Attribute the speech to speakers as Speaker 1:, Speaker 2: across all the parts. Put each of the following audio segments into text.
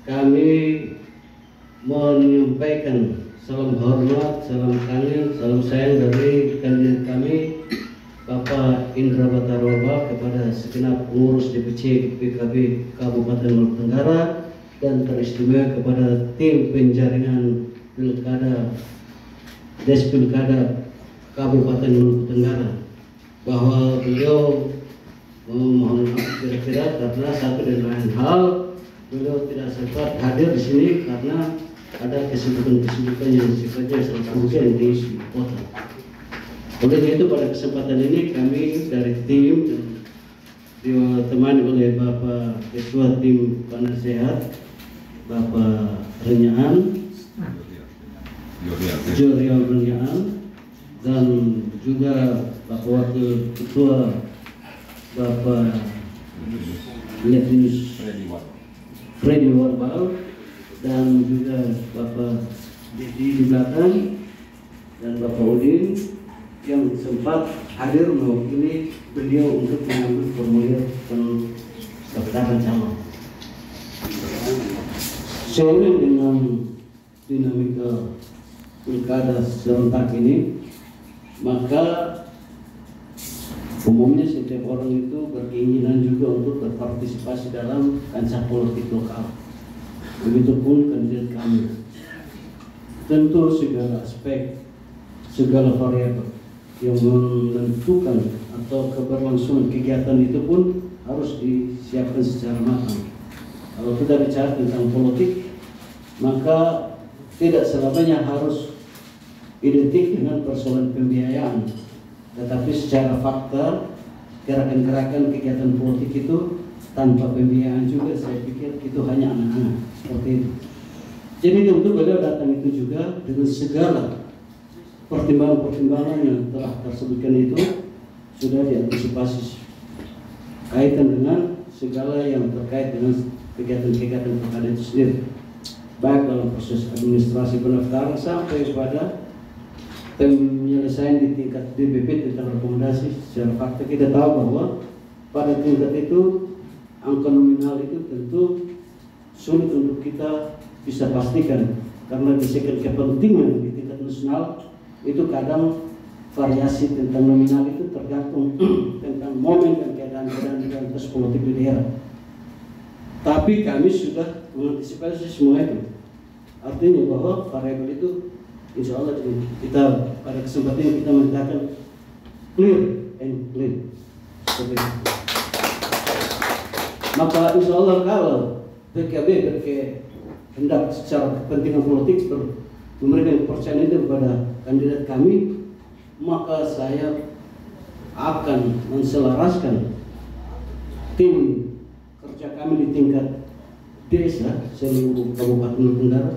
Speaker 1: kami menyampaikan salam hormat, salam kangen, salam sayang dari kandidat kami Bapak Indra Bataroba kepada segenap pengurus DPC PKB Kabupaten Maluku Tenggara dan teristimewa kepada tim penjaringan pilkada Despilkada Kabupaten Maluku Tenggara, bahwa beliau mohon maaf kira-kira karena satu dan lain hal beliau tidak sempat hadir di sini karena ada kesibukan-kesibukan yang sifatnya sangat urgent di kota. Oleh itu pada kesempatan ini kami dari tim ditemani oleh Bapak Ketua Tim Penasehat Bapak Renyaan Jorial Renyaan dan juga Bapak Wakil Ketua Bapak Letinus Freddy Warbal dan juga Bapak Dedi di belakang dan Bapak Udin yang sempat hadir mewakili beliau untuk mengambil formulir pendaftaran calon. Seiring dengan dinamika pilkada serentak ini, maka umumnya setiap orang itu berkeinginan juga untuk berpartisipasi dalam kancah politik lokal. Begitupun kandidat kami. Tentu segala aspek, segala variabel yang menentukan atau keberlangsungan kegiatan itu pun harus disiapkan secara matang. Kalau kita bicara tentang politik, maka tidak selamanya harus identik dengan persoalan pembiayaan, tetapi secara fakta gerakan-gerakan kegiatan politik itu tanpa pembiayaan juga saya pikir itu hanya angan-angan seperti itu. Jadi untuk beliau datang itu juga dengan segala pertimbangan-pertimbangan yang telah tersebutkan itu sudah diantisipasi kaitan dengan segala yang terkait dengan kegiatan-kegiatan pilkada itu sendiri, baik dalam proses administrasi pendaftaran sampai pada penyelesaian di tingkat DPP tentang rekomendasi. Secara fakta kita tahu bahwa pada tingkat itu angka nominal itu tentu sulit untuk kita bisa pastikan karena disebut kepentingan di tingkat nasional itu kadang variasi tentang nominal itu tergantung tentang momen dan keadaan realitas politik di daerah. Tapi kami sudah mengantisipasi semua itu. Artinya bahwa variabel itu insya Allah kita pada kesempatan ini kita menyatakan clear and clean. Maka insya Allah kalau PKB berkehendak secara kepentingan politik memberikan kepercayaan itu kepada kandidat kami, maka saya akan menselaraskan tim kerja kami di tingkat desa seluruh Kabupaten Maluku Tenggara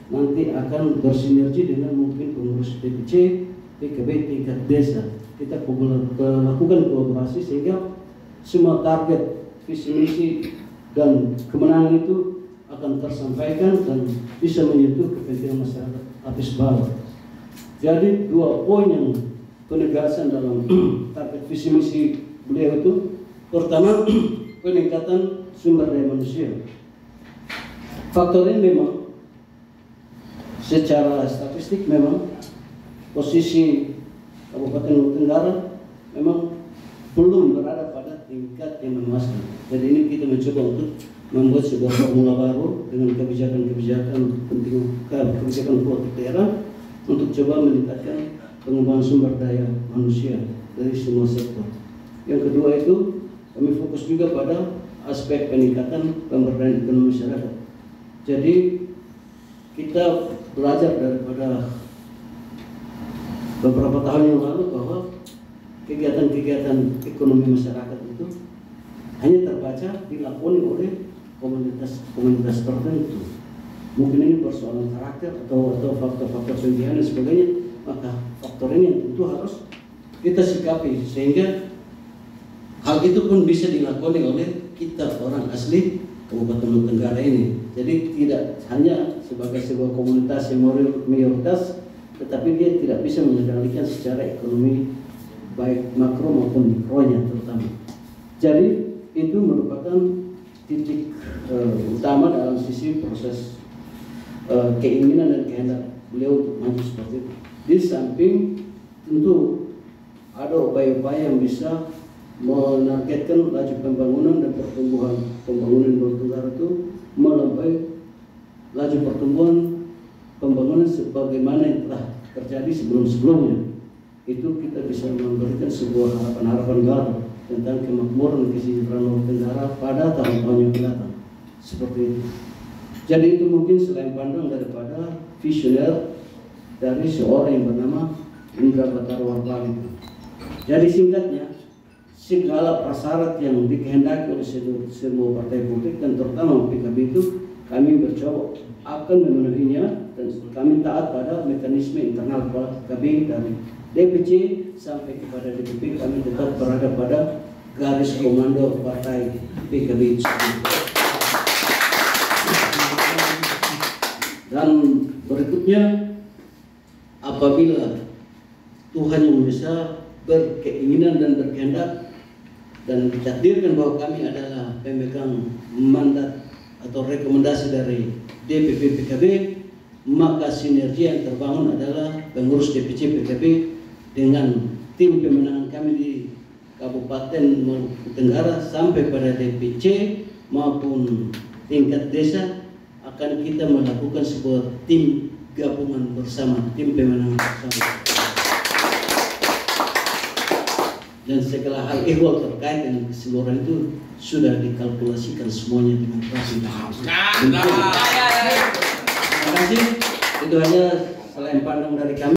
Speaker 1: nanti akan bersinergi dengan mungkin pengurus DPC, PKB tingkat desa. Kita melakukan kolaborasi sehingga semua target, visi misi dan kemenangan itu akan tersampaikan dan bisa menyentuh kepentingan masyarakat atas bawah. Jadi dua poin yang penegasan dalam target visi misi beliau itu, pertama peningkatan sumber daya manusia. Faktor ini memang secara statistik memang posisi Kabupaten Maluku Tenggara memang belum berada pada tingkat yang memuaskan. Jadi ini kita mencoba untuk membuat sebuah formula baru dengan kebijakan-kebijakan kebijakan politik daerah untuk coba meningkatkan pengembangan sumber daya manusia dari semua sektor. Yang kedua itu kami fokus juga pada aspek peningkatan pemberdayaan ekonomi masyarakat. Jadi kita belajar daripada beberapa tahun yang lalu bahwa kegiatan-kegiatan ekonomi masyarakat itu hanya terbaca dilakoni oleh komunitas tertentu. Mungkin ini persoalan karakter atau faktor-faktor pembiayaan dan sebagainya. Maka faktor ini tentu harus kita sikapi sehingga hal itu pun bisa dilakoni oleh kita orang asli Kabupaten Maluku Tenggara ini. Jadi tidak hanya sebagai sebuah komunitas yang mayoritas, tetapi dia tidak bisa mengendalikan secara ekonomi baik makro maupun mikronya terutama. Jadi itu merupakan titik utama dalam sisi proses keinginan dan kehendak beliau untuk maju seperti itu. Di samping tentu ada upaya-upaya yang bisa menargetkan laju pembangunan dan pertumbuhan pembangunan Bulu Tenggara itu melampaui laju pertumbuhan pembangunan sebagaimana yang telah terjadi sebelum-sebelumnya. Itu kita bisa memberikan sebuah harapan-harapan baru tentang kemakmuran dan kesejahteraan Bulu Tenggara pada tahun-tahun yang datang. Seperti itu. Jadi itu mungkin selain pandang daripada visioner dari seorang yang bernama Indra Batara Warpali. Jadi singkatnya, segala prasyarat yang dikehendaki oleh semua partai politik dan terutama PKB itu kami bercoba akan memenuhinya dan kami taat pada mekanisme internal PKB dari DPC sampai kepada DPP. Kami tetap berada pada garis komando partai PKB. Dan berikutnya, apabila Tuhan Yang Maha Esa berkeinginan dan berkehendak dan ditakdirkan bahwa kami adalah pemegang mandat atau rekomendasi dari DPP PKB, maka sinergi yang terbangun adalah pengurus DPC PKB dengan tim pemenangan kami di Kabupaten Maluku Tenggara sampai pada DPC maupun tingkat desa akan kita melakukan sebuah tim gabungan bersama, tim pemenangan bersama. Dan segala hal ehwal terkait dengan keseluruhan itu sudah dikalkulasikan semuanya dengan rapi. Terima kasih. Itu hanya selain pandang dari kami.